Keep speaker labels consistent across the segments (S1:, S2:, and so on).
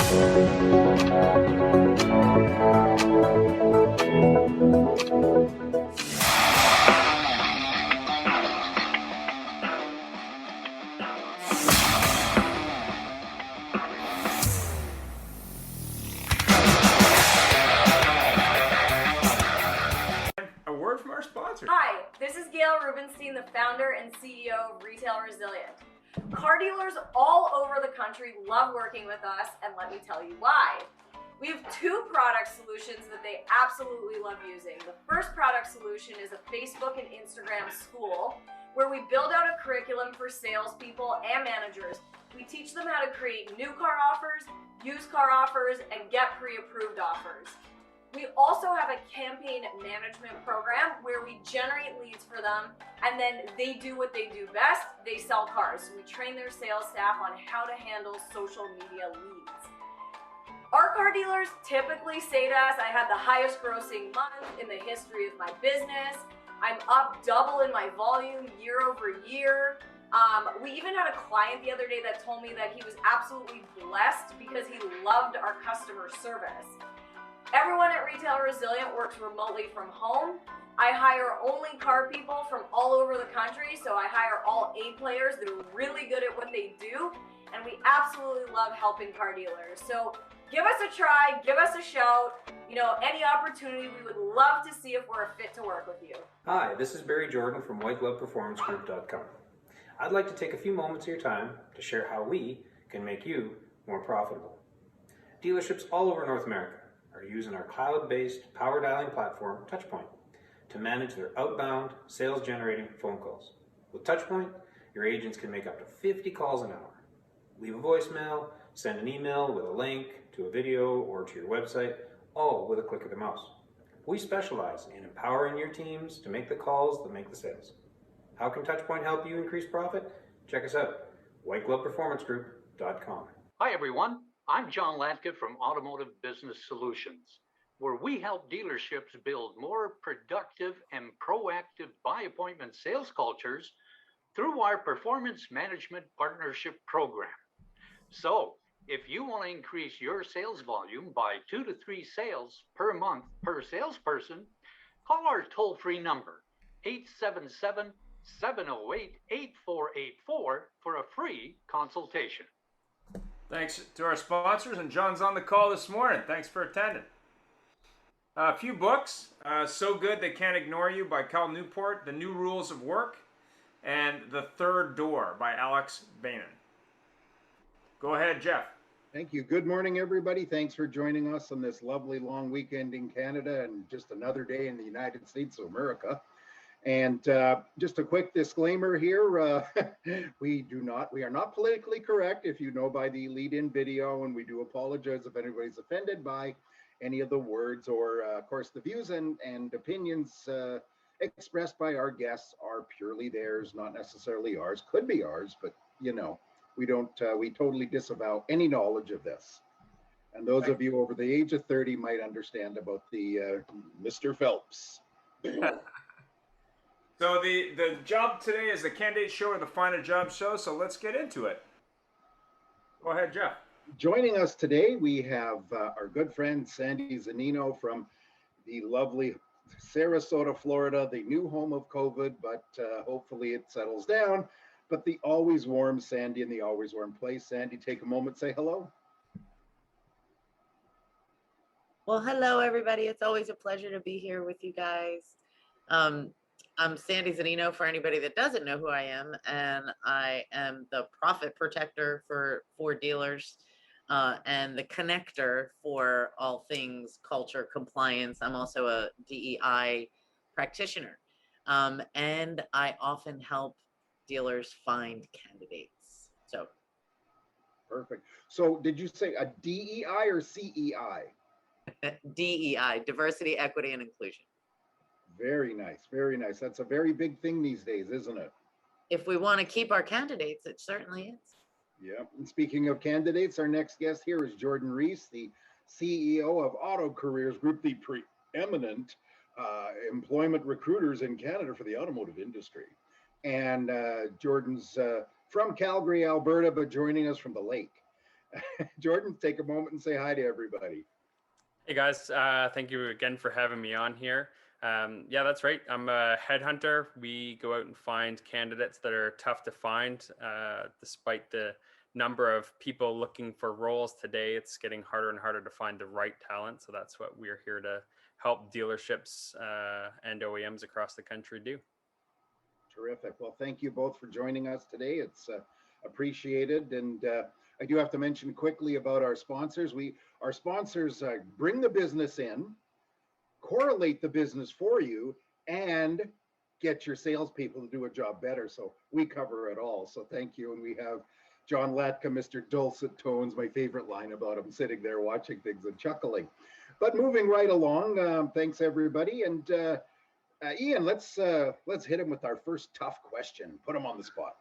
S1: A word from our sponsor.
S2: Hi, this is Gail Rubenstein, the founder and CEO of Retail Resilient. Car dealers all over the country love working with us, and let me tell you why. We have two product solutions that they absolutely love using. The first product solution is a Facebook and Instagram school where we build out a curriculum for salespeople and managers. We teach them how to create new car offers, used car offers, and get pre-approved offers. We also have a campaign management program where we generate leads for them, and then they do what they do best, they sell cars. So we train their sales staff on how to handle social media leads. Our car dealers typically say to us, I had the highest grossing month in the history of my business. I'm up double in my volume year over year. We even had a client the other day that told me that he was absolutely blessed because he loved our customer service. Everyone at Retail Resilient works remotely from home. I hire only car people from all over the country, so I hire all A players that are really good at what they do, and we absolutely love helping car dealers. So give us a try, give us a shout. Any opportunity, we would love to see if we're a fit to work with you.
S3: Hi, this is Barry Jordan from WhiteGlovePerformanceGroup.com. I'd like to take a few moments of your time to share how we can make you more profitable. Dealerships all over North America are using our cloud-based power dialing platform, Touchpoint, to manage their outbound sales-generating phone calls. With Touchpoint, your agents can make up to 50 calls an hour. Leave a voicemail, send an email with a link to a video or to your website, all with a click of the mouse. We specialize in empowering your teams to make the calls that make the sales. How can Touchpoint help you increase profit? Check us out, WhiteGlovePerformanceGroup.com.
S4: Hi everyone, I'm John Latka from Automotive Business Solutions, where we help dealerships build more productive and proactive by appointment sales cultures through our Performance Management Partnership Program. So, if you want to increase your sales volume by 2 to 3 sales per month per salesperson, call our toll-free number, 877-708-8484 for a free consultation.
S1: Thanks to our sponsors, and John's on the call this morning. Thanks for attending. A few books, So Good They Can't Ignore You by Cal Newport, The New Rules of Work, and The Third Door by Alex Bainan. Go ahead, Jeff.
S5: Thank you. Good morning, everybody. Thanks for joining us on this lovely long weekend in Canada and just another day in the United States of America. And just a quick disclaimer here, we are not politically correct, if you know by the lead-in video, and we do apologize if anybody's offended by any of the words or, of course, the views and opinions expressed by our guests are purely theirs, not necessarily ours. Could be ours, but we totally disavow any knowledge of this. And those of you over the age of 30 might understand about the Mr. Phelps.
S1: So the job today is the Candidate Show or the Find a Job Show, so let's get into it. Go ahead, Jeff.
S5: Joining us today, we have our good friend Sandy Zanino from the lovely Sarasota, Florida, the new home of COVID, but hopefully it settles down. But the always warm Sandy in the always warm place. Sandy, take a moment, say hello.
S6: Well, hello, everybody. It's always a pleasure to be here with you guys. I'm Sandy Zanino for anybody that doesn't know who I am, and I am the profit protector for dealers and the connector for all things culture compliance. I'm also a DEI practitioner, and I often help dealers find candidates. So
S5: perfect. So did you say a DEI or CEI?
S6: DEI, diversity, equity, and inclusion.
S5: Very nice, very nice. That's a very big thing these days, isn't it?
S6: If we want to keep our candidates, it certainly is.
S5: Yeah. And speaking of candidates, our next guest here is Jordan Reese, the CEO of Auto Careers Group, the preeminent employment recruiters in Canada for the automotive industry. And Jordan's from Calgary, Alberta, but joining us from the lake. Jordan, take a moment and say hi to everybody.
S7: Hey guys, thank you again for having me on here. Yeah, that's right. I'm a headhunter. We go out and find candidates that are tough to find. Despite the number of people looking for roles today, it's getting harder and harder to find the right talent. So that's what we're here to help dealerships and OEMs across the country do.
S5: Terrific. Well, thank you both for joining us today. It's appreciated. And I do have to mention quickly about our sponsors. Our sponsors bring the business in, correlate the business for you, and get your salespeople to do a job better. So we cover it all. So thank you. And we have John Latka, Mr. Dulcet Tones, my favorite line about him, sitting there watching things and chuckling. But moving right along, thanks everybody. And Ian, let's hit him with our first tough question. Put him on the spot.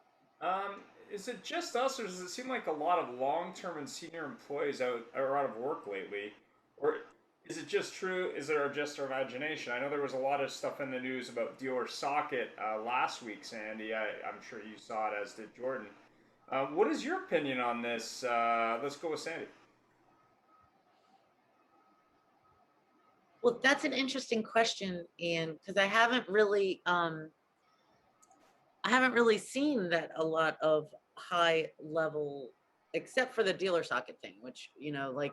S1: Is it just us, or does it seem like a lot of long-term and senior employees are out of work lately? Or is it just true? Is it just our imagination? I know there was a lot of stuff in the news about Dealer Socket last week, Sandy. I'm sure you saw it, as did Jordan. What is your opinion on this? Let's go with Sandy.
S6: Well, that's an interesting question, Ian, because I haven't really seen that a lot of high level, except for the dealer socket thing, which, like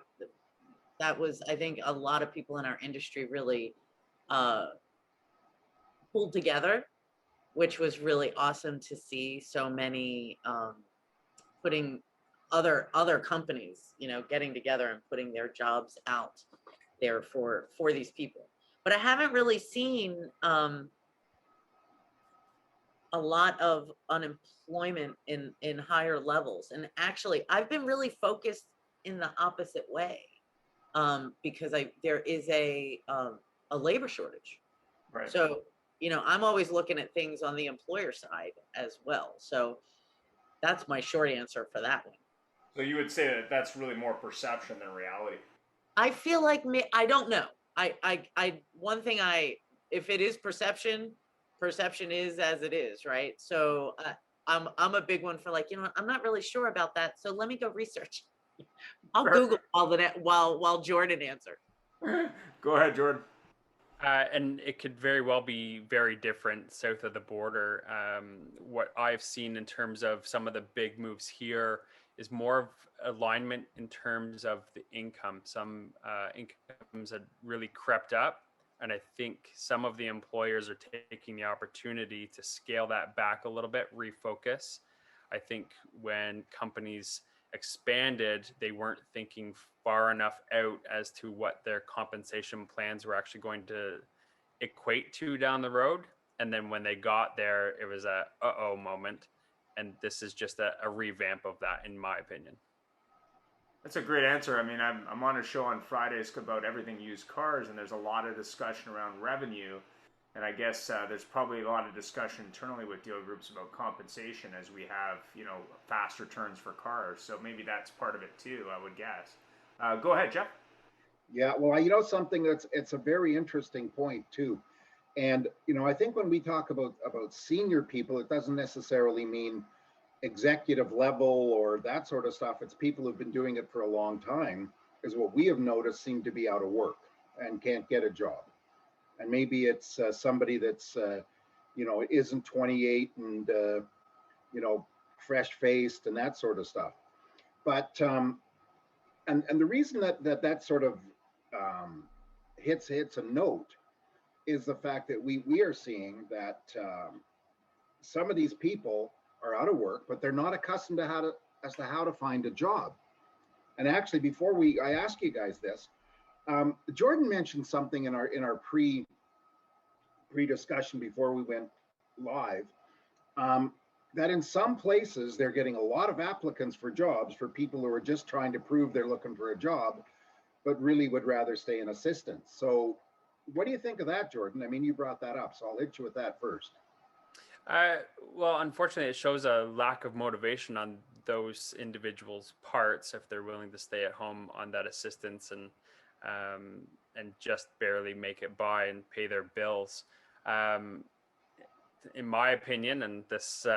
S6: that was, I think a lot of people in our industry really pulled together, which was really awesome to see. So many putting other companies, getting together and putting their jobs out there for these people. But I haven't really seen a lot of unemployment in higher levels. And actually, I've been really focused in the opposite way, because there is a labor shortage.
S1: Right.
S6: So, I'm always looking at things on the employer side as well. So that's my short answer for that one.
S1: So you would say that that's really more perception than reality.
S6: I feel like I don't know. One thing if it is perception is as it is, right? So I'm a big one for like, I'm not really sure about that. So let me go research. I'll Google all the net while Jordan answer.
S1: Go ahead, Jordan.
S7: And it could very well be very different south of the border. What I've seen in terms of some of the big moves here is more of alignment in terms of the income. Some incomes had really crept up, and I think some of the employers are taking the opportunity to scale that back a little bit, refocus. I think when companies expanded, they weren't thinking far enough out as to what their compensation plans were actually going to equate to down the road. And then when they got there, it was a uh-oh moment. And this is just a revamp of that, in my opinion.
S1: That's a great answer. I mean, I'm on a show on Fridays about everything used cars, and there's a lot of discussion around revenue. And I guess there's probably a lot of discussion internally with dealer groups about compensation as we have, faster turns for cars. So maybe that's part of it too, I would guess. Go ahead, Jeff.
S5: Yeah, well, something it's a very interesting point too. And, I think when we talk about senior people, it doesn't necessarily mean executive level or that sort of stuff. It's people who've been doing it for a long time, is what we have noticed seem to be out of work and can't get a job. And maybe it's somebody that's, isn't 28 and, fresh faced and that sort of stuff. But, and the reason that sort of hits a note is the fact that we are seeing that some of these people are out of work, but they're not accustomed to how to find a job. And actually, before I ask you guys this, Jordan mentioned something in our pre-discussion before we went live, that in some places they're getting a lot of applicants for jobs for people who are just trying to prove they're looking for a job, but really would rather stay in assistance. So what do you think of that, Jordan? I mean, you brought that up, so I'll hit you with that first.
S7: Well, unfortunately, it shows a lack of motivation on those individuals' parts if they're willing to stay at home on that assistance and just barely make it by and pay their bills. In my opinion, and this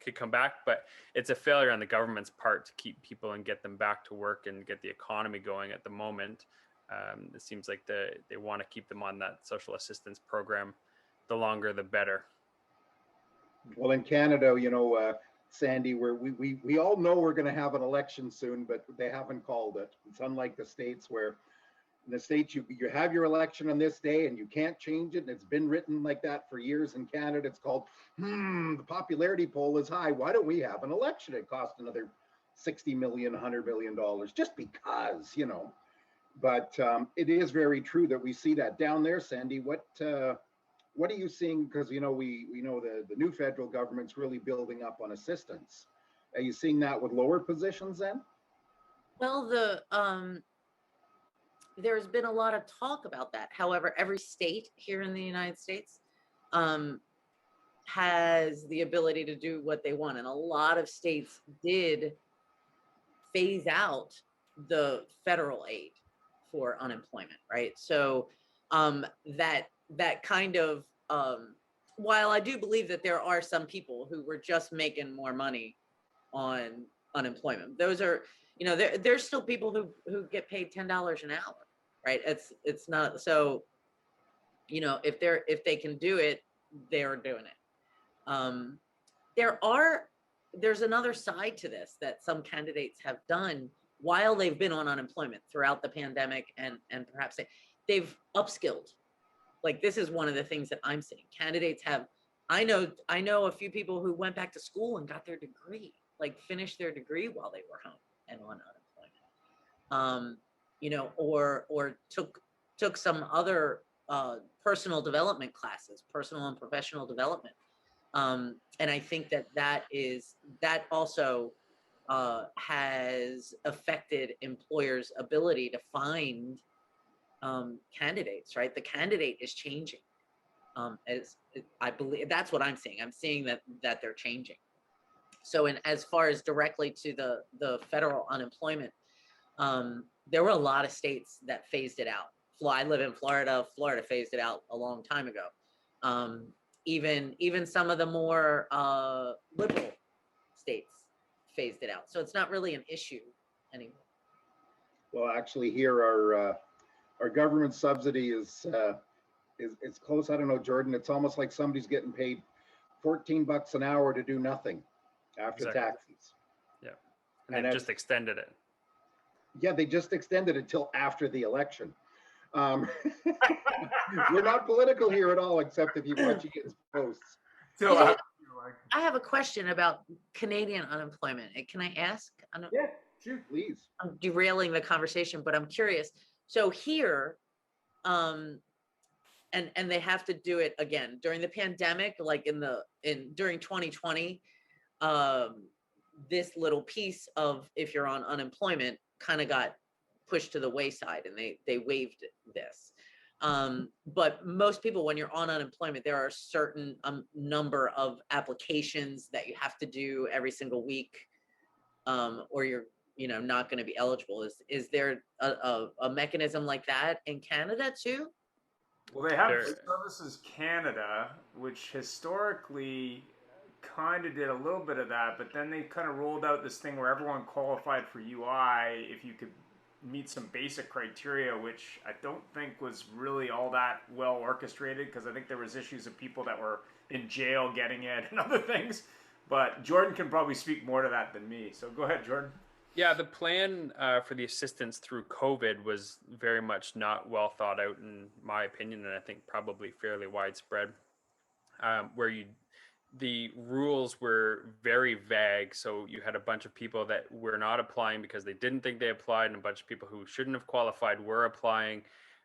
S7: could come back, but it's a failure on the government's part to keep people and get them back to work and get the economy going at the moment. It seems like they want to keep them on that social assistance program. The longer, the better.
S5: Well, in Canada, Sandy, we all know we're going to have an election soon, but they haven't called it. It's unlike the States, where in the States you have your election on this day and you can't change it. And it's been written like that for years. In Canada, it's called, the popularity poll is high. Why don't we have an election? It cost another 60 million, $100 million just because, But it is very true that we see that down there. Sandy, what are you seeing? Because we know the new federal government's really building up on assistance. Are you seeing that with lower positions then?
S6: Well, there's been a lot of talk about that. However, every state here in the United States has the ability to do what they want, and a lot of states did phase out the federal aid for unemployment, right? So that kind of while I do believe that there are some people who were just making more money on unemployment, those are, there's still people who get paid $10 an hour, right? It's not, so, if they can do it, they're doing it. There's another side to this that some candidates have done while they've been on unemployment throughout the pandemic, and perhaps they've upskilled. Like, this is one of the things that I'm seeing. Candidates have, I know a few people who went back to school and got their degree, like finished their degree while they were home and on unemployment. Or took some other personal development classes, personal and professional development. And I think that also has affected employers' ability to find candidates, right? The candidate is changing. I believe that's what I'm seeing. I'm seeing that they're changing. So, as far as directly to the federal unemployment, there were a lot of states that phased it out. I live in Florida. Florida phased it out a long time ago. Even some of the more liberal states phased it out. So it's not really an issue anymore.
S5: Well, actually, here our government subsidy is close. I don't know, Jordan. It's almost like somebody's getting paid $14 an hour to do nothing after taxes.
S7: Yeah, and they've just extended it.
S5: Yeah, they just extended it till after the election. We're not political here at all, except if you watch his posts.
S6: I have a question about Canadian unemployment. Can I ask?
S5: Yeah, sure, please.
S6: I'm derailing the conversation, but I'm curious. So here, and they have to do it again during the pandemic, like during 2020. This little piece of, if you're on unemployment, kind of got pushed to the wayside, and they waived this. But most people, when you're on unemployment, there are a certain number of applications that you have to do every single week, or you're not going to be eligible. Is there a mechanism like that in Canada too?
S1: Well, they have Services Canada, which historically kind of did a little bit of that, but then they kind of rolled out this thing where everyone qualified for UI if you could meet some basic criteria, which I don't think was really all that well orchestrated, because I think there was issues of people that were in jail getting it and other things. But Jordan can probably speak more to that than me. So go ahead, Jordan.
S7: Yeah, the plan for the assistance through COVID was very much not well thought out, in my opinion, and I think probably fairly widespread, where the rules were very vague. So you had a bunch of people that were not applying because they didn't think they applied, and a bunch of people who shouldn't have qualified were applying.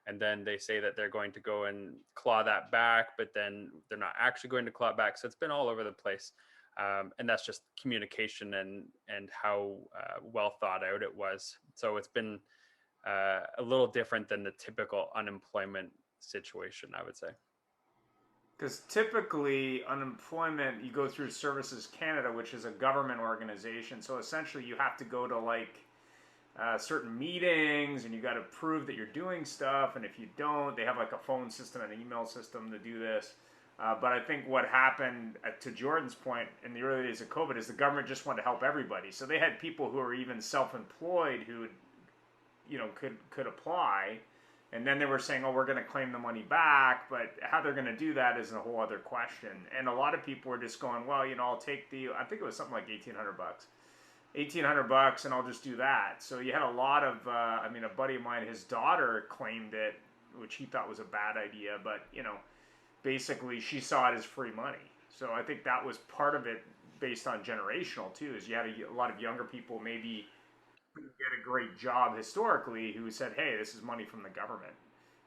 S7: And then they say that they're going to go and claw that back, but then they're not actually going to claw it back. So it's been all over the place. And that's just communication and how well thought out it was. So it's been a little different than the typical unemployment situation, I would say.
S1: Because typically unemployment, you go through Services Canada, which is a government organization. So essentially you have to go to certain meetings, and you got to prove that you're doing stuff. And if you don't, they have like a phone system and an email system to do this. But I think what happened, to Jordan's point, in the early days of COVID is the government just wanted to help everybody. So they had people who were even self-employed who, could apply, and then they were saying, "Oh, we're going to claim the money back," but how they're going to do that is a whole other question. And a lot of people were just going, "Well, I'll take I think it was something like $1,800, $1,800, and I'll just do that." So you had a lot of, a buddy of mine, his daughter claimed it, which he thought was a bad idea, but basically she saw it as free money. So I think that was part of it, based on generational too, is you had a lot of younger people maybe couldn't get a great job historically who said, "Hey, this is money from the government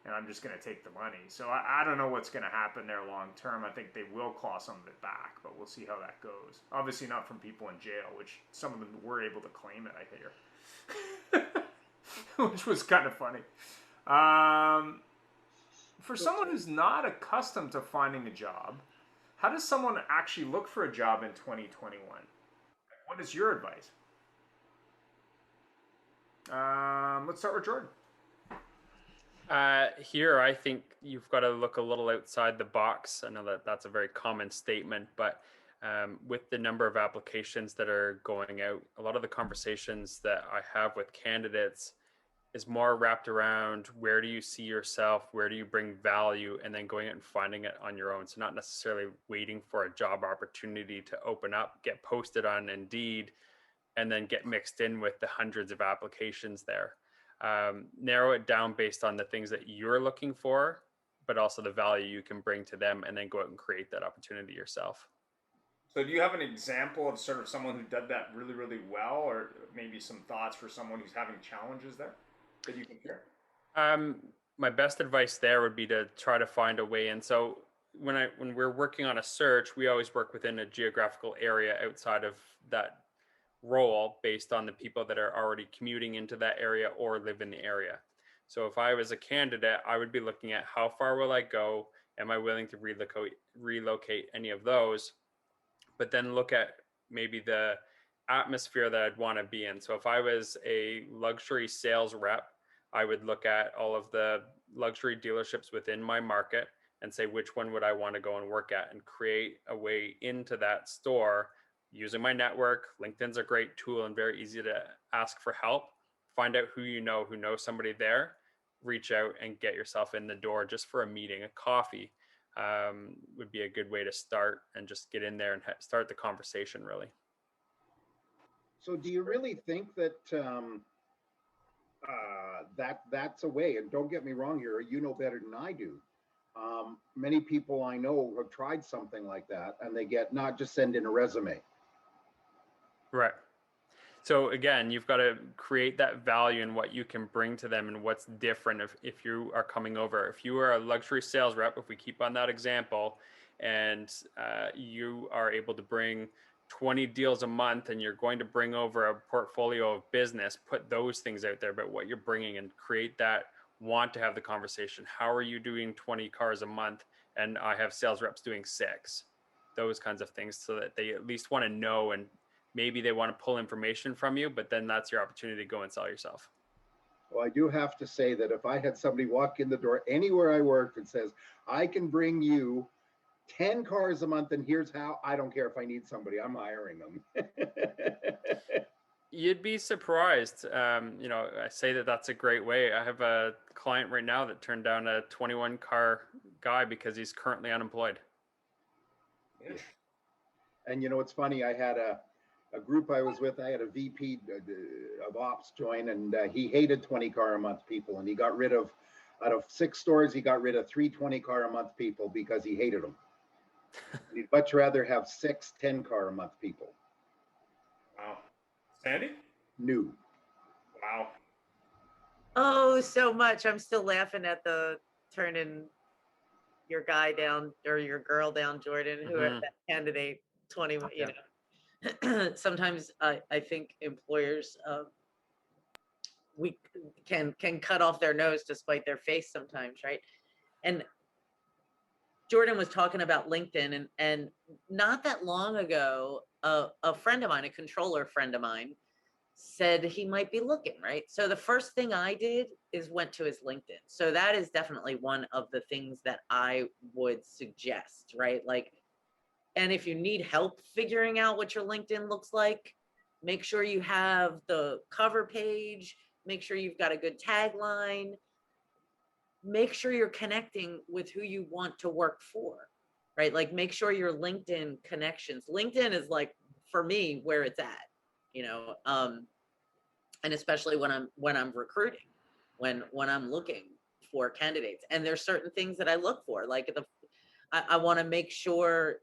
S1: and I'm just going to take the money." So I don't know what's going to happen there long term. I think they will claw some of it back, but we'll see how that goes. Obviously not from people in jail, which some of them were able to claim it, I hear. Which was kind of funny. For someone who's not accustomed to finding a job, how does someone actually look for a job in 2021? What is your advice? Let's start with Jordan.
S7: Here, I think you've got to look a little outside the box. I know that that's a very common statement, but with the number of applications that are going out, a lot of the conversations that I have with candidates is more wrapped around where do you see yourself, where do you bring value, and then going out and finding it on your own. So not necessarily waiting for a job opportunity to open up, get posted on Indeed, and then get mixed in with the hundreds of applications there. Narrow it down based on the things that you're looking for, but also the value you can bring to them, and then go out and create that opportunity yourself.
S1: So do you have an example of sort of someone who did that really, really well, or maybe some thoughts for someone who's having challenges there that you can share?
S7: My best advice there would be to try to find a way in. So when we're working on a search, we always work within a geographical area outside of that role based on the people that are already commuting into that area or live in the area. So if I was a candidate, I would be looking at how far will I go? Am I willing to relocate any of those? But then look at maybe the atmosphere that I'd want to be in. So if I was a luxury sales rep, I would look at all of the luxury dealerships within my market and say, which one would I want to go and work at, and create a way into that store using my network. LinkedIn's a great tool and very easy to ask for help. Find out who knows somebody there, reach out and get yourself in the door just for a meeting. A coffee would be a good way to start, and just get in there and start the conversation, really.
S5: So do you really think that that's a way? And don't get me wrong here, you know better than I do. Many people I know have tried something like that, and they get not just send in a resume.
S7: Right. So again, you've got to create that value in what you can bring to them and what's different if you are coming over. If you are a luxury sales rep, if we keep on that example, and you are able to bring 20 deals a month and you're going to bring over a portfolio of business, put those things out there about what you're bringing and create that want to have the conversation. How are you doing 20 cars a month and I have sales reps doing 6? Those kinds of things, so that they at least want to know, and maybe they want to pull information from you, but then that's your opportunity to go and sell yourself.
S5: Well, I do have to say that if I had somebody walk in the door anywhere I worked and says, I can bring you 10 cars a month and here's how, I don't care if I need somebody, I'm hiring them.
S7: You'd be surprised. I say that's a great way. I have a client right now that turned down a 21 car guy because he's currently unemployed.
S5: Yeah. And it's funny, I had a group I was with, I had a VP of ops join, and he hated 20 car a month people, and he got rid of, out of 6 stores, he got rid of 3 20 car a month people because he hated them. He'd much rather have 6 10 car a month people.
S1: Wow. Sandy?
S5: New.
S1: Wow.
S6: Oh, so much. I'm still laughing at the turning your guy down or your girl down, Jordan, who are that candidate 20, sometimes I think employers, we can cut off their nose to spite their face sometimes, right? And Jordan was talking about LinkedIn, and not that long ago, a friend of mine, a controller friend of mine, said he might be looking, right? So the first thing I did is went to his LinkedIn. So that is definitely one of the things that I would suggest, right? Like, and if you need help figuring out what your LinkedIn looks like, make sure you have the cover page, make sure you've got a good tagline, make sure you're connecting with who you want to work for, right? Like make sure your LinkedIn connections. LinkedIn is like, for me, where it's at, you know, and especially when I'm recruiting, when I'm looking for candidates. And there's certain things that I look for, like I want to make sure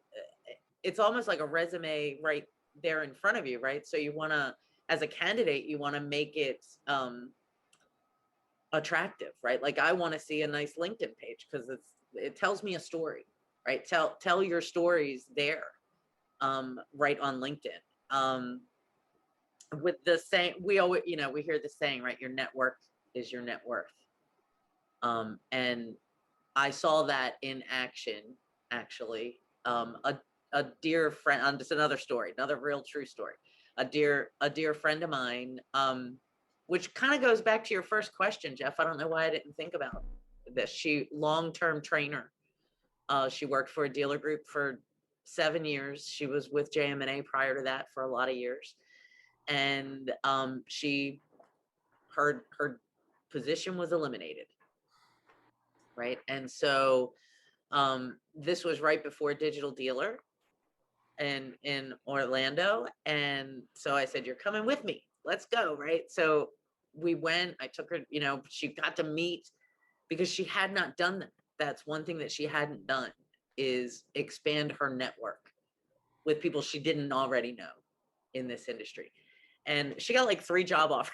S6: it's almost like a resume right there in front of you, right? So you want to, as a candidate, you want to make it attractive, right? Like I want to see a nice LinkedIn page because it tells me a story, right? Tell your stories there, right on LinkedIn. With the saying, we always, you know, we hear the saying, right? Your network is your net worth. And I saw that in action, actually. A dear friend, just another story, another real true story. A dear friend of mine, which kind of goes back to your first question, Jeff. I don't know why I didn't think about this. She long-term trainer. She worked for a dealer group for 7 years. She was with JM&A prior to that for a lot of years. And her position was eliminated, right? And so this was right before Digital Dealer in Orlando. And so I said, you're coming with me. Let's go, right? So we went, I took her, you know, she got to meet, because she had not done that. That's one thing that she hadn't done, is expand her network with people she didn't already know in this industry. And she got like 3 job offers,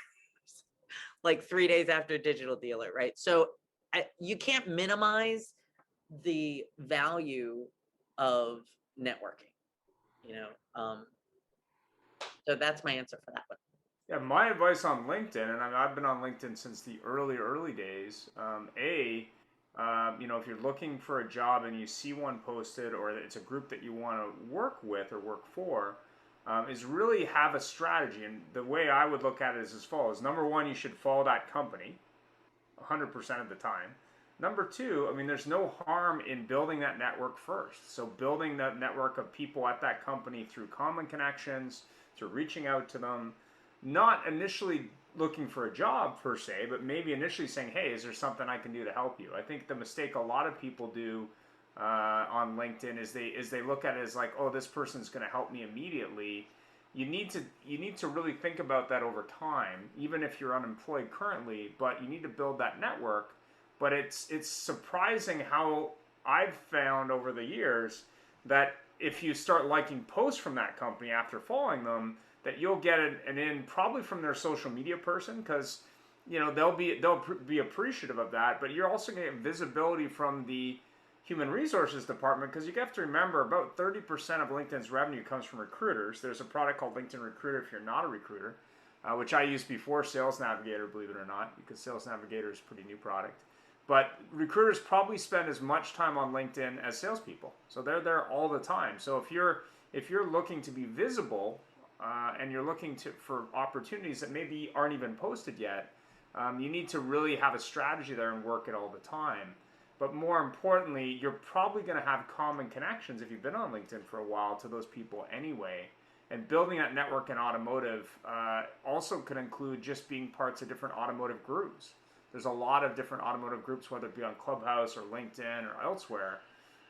S6: like 3 days after Digital Dealer, right? So you can't minimize the value of networking, you know? So that's my answer for that one.
S1: Yeah, my advice on LinkedIn, and I've been on LinkedIn since the early days. You know, if you're looking for a job and you see one posted, or it's a group that you want to work with or work for, is really have a strategy. And the way I would look at it is as follows: number one, you should follow that company 100% of the time. Number two, I mean, there's no harm in building that network first. So building that network of people at that company through common connections, through reaching out to them, not initially looking for a job per se, but maybe initially saying, hey, is there something I can do to help you? I think the mistake a lot of people do on LinkedIn is they look at it as like, oh, this person's going to help me immediately. You need to really think about that over time, even if you're unemployed currently, but you need to build that network. But it's surprising how I've found over the years that if you start liking posts from that company after following them, that you'll get an in probably from their social media person, because you know they'll be appreciative of that. But you're also going to get visibility from the human resources department, because you have to remember about 30% of LinkedIn's revenue comes from recruiters. There's a product called LinkedIn Recruiter if you're not a recruiter, which I used before Sales Navigator, believe it or not, because Sales Navigator is a pretty new product. But recruiters probably spend as much time on LinkedIn as salespeople, so they're there all the time. So if you're looking to be visible and you're looking for opportunities that maybe aren't even posted yet, you need to really have a strategy there and work it all the time. But more importantly, you're probably going to have common connections if you've been on LinkedIn for a while to those people anyway. And building that network in automotive also could include just being parts of different automotive groups. There's a lot of different automotive groups, whether it be on Clubhouse or LinkedIn or elsewhere.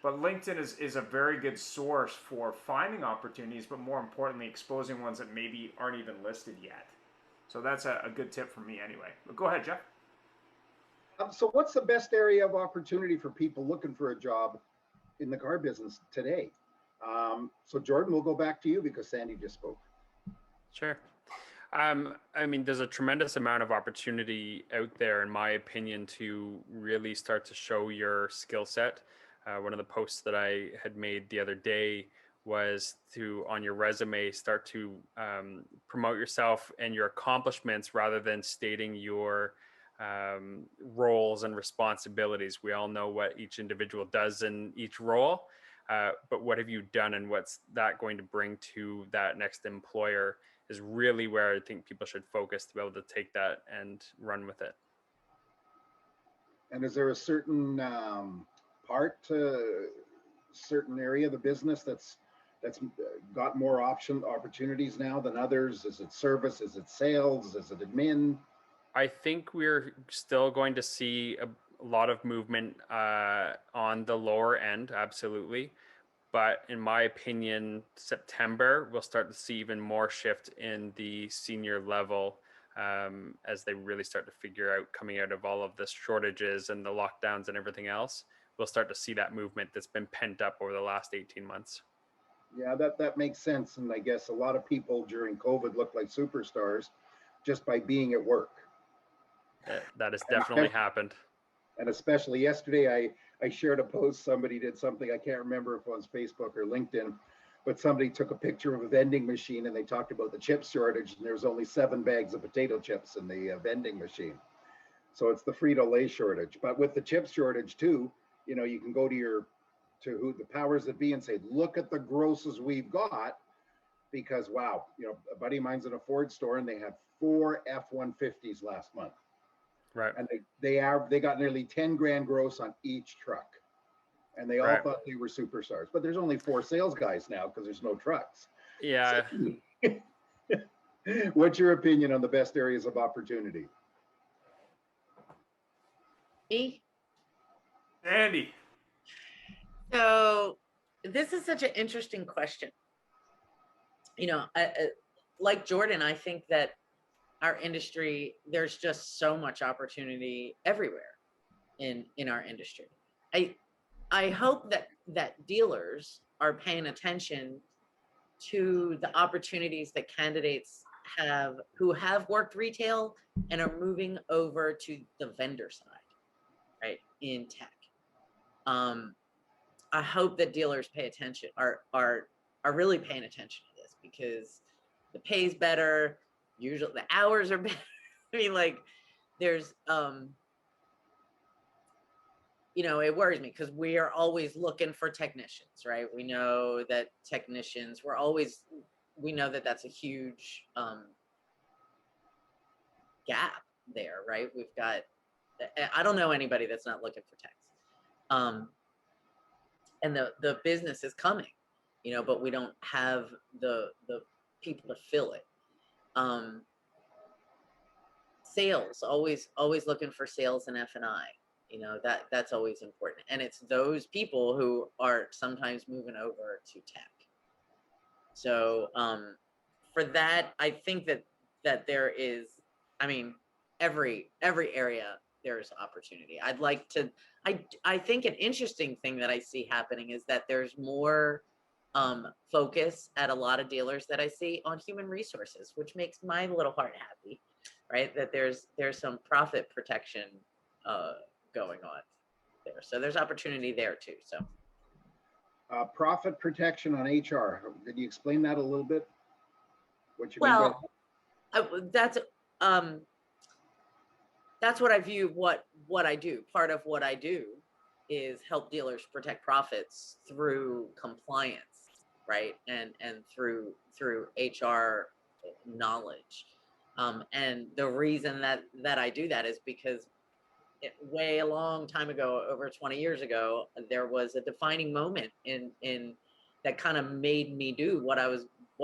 S1: But LinkedIn is a very good source for finding opportunities, but more importantly, exposing ones that maybe aren't even listed yet. So that's a good tip for me anyway. But go ahead, Jeff.
S5: So what's the best area of opportunity for people looking for a job in the car business today? So Jordan, we'll go back to you because Sandy just spoke.
S7: Sure. I mean, there's a tremendous amount of opportunity out there, in my opinion, to really start to show your skill set. One of the posts that I had made the other day was to, on your resume, start to promote yourself and your accomplishments rather than stating your roles and responsibilities. We all know what each individual does in each role, but what have you done and what's that going to bring to that next employer is really where I think people should focus to be able to take that and run with it.
S5: And is there a certain certain area of the business that's got more opportunities now than others? Is it service? Is it sales? Is it admin?
S7: I think we're still going to see a lot of movement on the lower end, absolutely. But in my opinion, September, we'll start to see even more shift in the senior level as they really start to figure out, coming out of all of the shortages and the lockdowns and everything else, we'll start to see that movement that's been pent up over the last 18 months.
S5: Yeah, that makes sense. And I guess a lot of people during COVID looked like superstars just by being at work.
S7: That has definitely happened.
S5: And especially yesterday, I shared a post. Somebody did something, I can't remember if it was Facebook or LinkedIn, but somebody took a picture of a vending machine and they talked about the chip shortage, and there was only 7 bags of potato chips in the vending machine. So it's the Frito-Lay shortage. But with the chip shortage too, you know, you can go to who the powers that be and say, look at the grosses we've got, because wow, you know, a buddy of mine's in a Ford store and they had 4 F-150s last month.
S7: Right.
S5: And they got nearly 10 grand gross on each truck. And they all thought they were superstars. But there's only 4 sales guys now because there's no trucks.
S7: Yeah.
S5: So, what's your opinion on the best areas of opportunity?
S6: Me?
S1: Andy.
S6: So this is such an interesting question. You know, like Jordan, I think that our industry, there's just so much opportunity everywhere in our industry. I hope that dealers are paying attention to the opportunities that candidates have who have worked retail and are moving over to the vendor side, right, in tech. I hope that dealers pay attention, are really paying attention to this, because the pay's better, usually the hours are better. I mean, like, there's you know, it worries me because we are always looking for technicians, right? We know that technicians, we know that that's a huge gap there, right? We've got, I don't know anybody that's not looking for techs. And the business is coming, you know, but we don't have the people to fill it. Sales, always looking for sales and F&I. You know, that's always important. And it's those people who are sometimes moving over to tech. So for that, I think that there is, I mean, every area there's opportunity. I think an interesting thing that I see happening is that there's more focus at a lot of dealers that I see on human resources, which makes my little heart happy, right? That there's some profit protection going on there. So there's opportunity there too. So
S5: profit protection on HR. Could you explain that a little bit? What you
S6: well,
S5: mean by that?
S6: That's what I view what I do. Part of what I do is help dealers protect profits through compliance, right? And through HR knowledge. And the reason that I do that is because way a long time ago, over 20 years ago, there was a defining moment in that kind of made me do what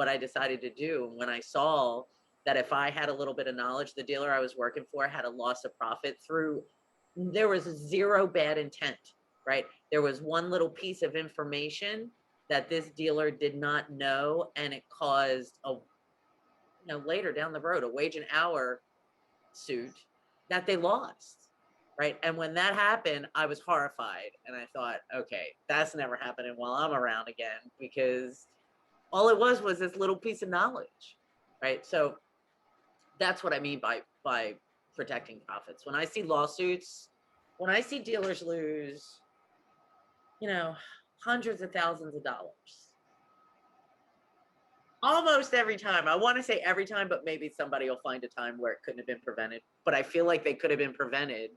S6: I decided to do. When I saw that if I had a little bit of knowledge, the dealer I was working for had a loss of profit there was 0 bad intent, right? There was one little piece of information that this dealer did not know, and it caused later down the road, a wage and hour suit that they lost. Right. And when that happened, I was horrified. And I thought, okay, that's never happening while I'm around again, because all it was this little piece of knowledge. Right. So that's what I mean by protecting profits. When I see lawsuits, when I see dealers lose, hundreds of thousands of dollars, almost every time. I want to say every time, but maybe somebody will find a time where it couldn't have been prevented. But I feel like they could have been prevented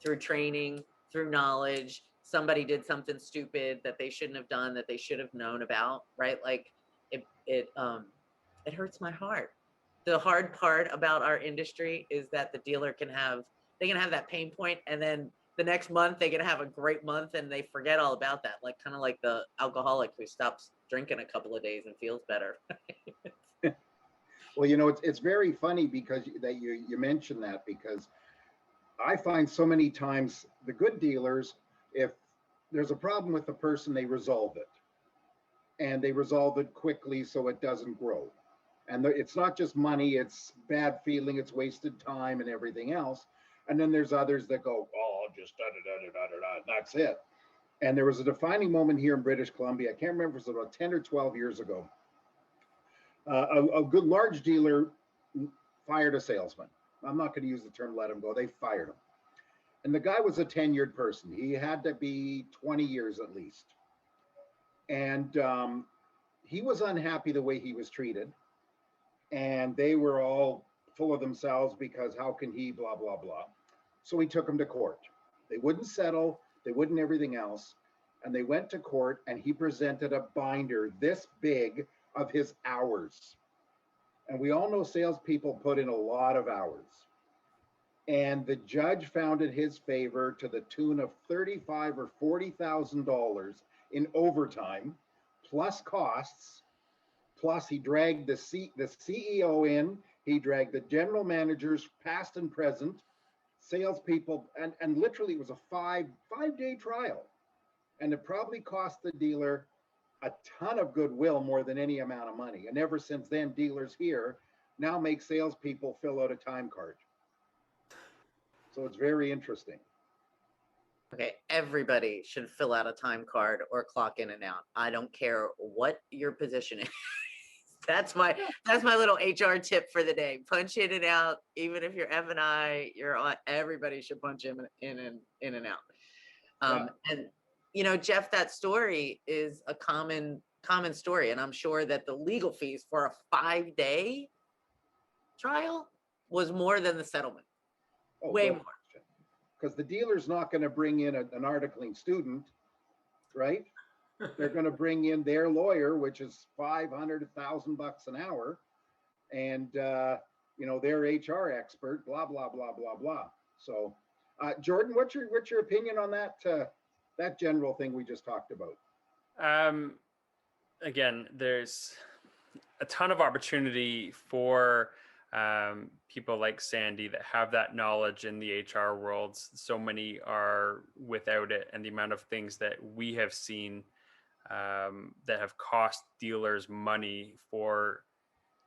S6: through training, through knowledge. Somebody did something stupid that they shouldn't have done, that they should have known about, right? Like it hurts my heart the hard part about our industry is that the dealer they can have that pain point, and then the next month they can have a great month and they forget all about that. Like kind of like the alcoholic who stops drinking a couple of days and feels better.
S5: Well, it's very funny because you mentioned that, because I find so many times the good dealers, if there's a problem with the person, they resolve it, and they resolve it quickly so it doesn't grow. And it's not just money, it's bad feeling, it's wasted time and everything else. And then there's others that go, oh, I'll just da da da da da da, that's it. And there was a defining moment here in British Columbia. I can't remember if it was about 10 or 12 years ago. A good large dealer fired a salesman. I'm not going to use the term let him go. They fired him. And the guy was a tenured person. He had to be 20 years at least. And he was unhappy the way he was treated. And they were all full of themselves because how can he, blah, blah, blah. So he took him to court. They wouldn't settle. They wouldn't everything else. And they went to court, and he presented a binder this big of his hours. And we all know salespeople put in a lot of hours. And the judge found in his favor to the tune of $35,000 or $40,000 in overtime, plus costs. Plus, he dragged the CEO in. He dragged the general managers, past and present, salespeople, and literally it was a five-day trial. And it probably cost the dealer a ton of goodwill, more than any amount of money. And ever since then, dealers here now make salespeople fill out a time card. So it's very interesting.
S6: Okay, everybody should fill out a time card or clock in and out. I don't care what your position is. That's my little HR tip for the day. Punch in and out. Even if you're F&I, you're on. Everybody should punch in and out. And Jeff, that story is a common story, and I'm sure that the legal fees for a 5-day trial was more than the settlement. Way more.
S5: Because the dealer's not going to bring in an articling student, right? They're going to bring in their lawyer, which is $500, $1,000 an hour, and their HR expert, blah blah blah blah blah. So, Jordan, what's your opinion on that general thing we just talked about?
S7: Again, there's a ton of opportunity for people like Sandy that have that knowledge in the HR world. So many are without it, and the amount of things that we have seen that have cost dealers money for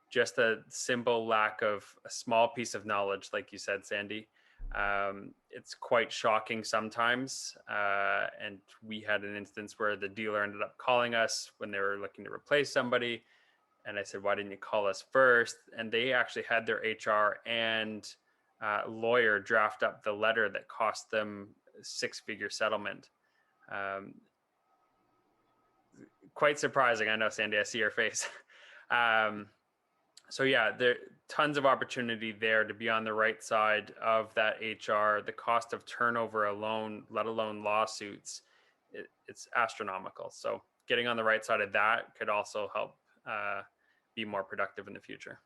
S7: just a simple lack of a small piece of knowledge, like you said, Sandy. It's quite shocking sometimes. And we had an instance where the dealer ended up calling us when they were looking to replace somebody. And I said, why didn't you call us first? And they actually had their HR and lawyer draft up the letter that cost them a 6-figure settlement. Quite surprising. I know, Sandy, I see your face. So yeah, there tons of opportunity there to be on the right side of that HR. The cost of turnover alone, let alone lawsuits, it's astronomical. So getting on the right side of that could also help be more productive in the future.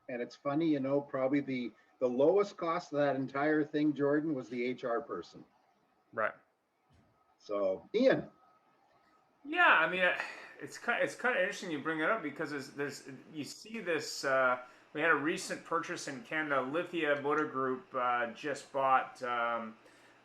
S5: And it's funny, probably the lowest cost of that entire thing, Jordan, was the HR person.
S7: Right.
S5: So, Ian.
S1: Yeah, I mean, it's kind of interesting you bring it up, because there's you see this. We had a recent purchase in Canada. Lithia Motor Group just bought the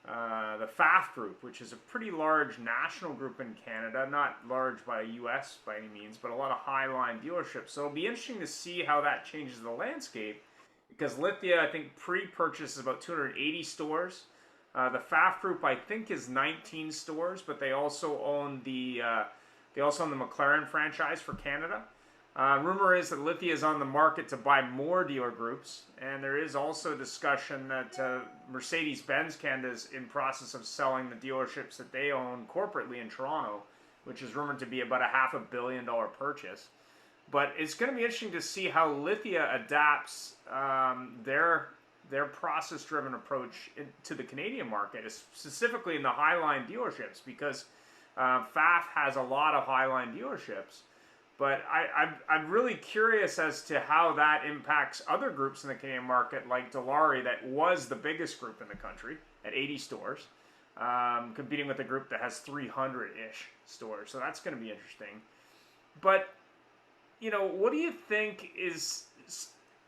S1: FAF Group, which is a pretty large national group in Canada, not large by U.S. by any means, but a lot of high-line dealerships. So it'll be interesting to see how that changes the landscape, because Lithia, I think, pre-purchase is about 280 stores. The FAF Group, I think, is 19 stores, but they also own the McLaren franchise for Canada. Rumor is that Lithia is on the market to buy more dealer groups, and there is also discussion that Mercedes-Benz Canada is in process of selling the dealerships that they own corporately in Toronto, which is rumored to be about a $500 million purchase. But it's going to be interesting to see how Lithia adapts their process-driven approach to the Canadian market, specifically in the Highline dealerships, because FAF has a lot of Highline dealerships. But I'm really curious as to how that impacts other groups in the Canadian market, like Dilawri, that was the biggest group in the country at 80 stores, competing with a group that has 300-ish stores. So that's going to be interesting. But, you know, what do you think is,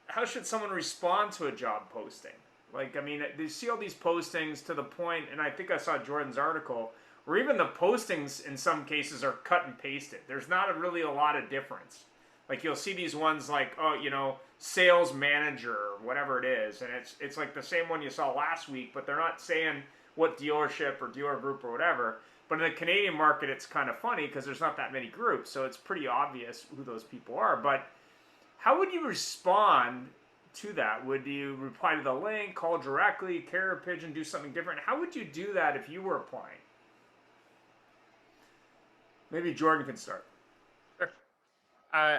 S1: how should someone respond to a job posting? Like, I mean, you see all these postings to the point, and I think I saw Jordan's article, where even the postings in some cases are cut and pasted. There's not really a lot of difference. Like, you'll see these ones like, oh, you know, sales manager or whatever it is, and it's like the same one you saw last week, but they're not saying what dealership or dealer group or whatever. But in the Canadian market, it's kind of funny because there's not that many groups, so it's pretty obvious who those people are. But how would you respond to that? Would you reply to the link, call directly, carrier pigeon, do something different? How would you do that if you were applying? Maybe Jordan can start.
S7: Sure.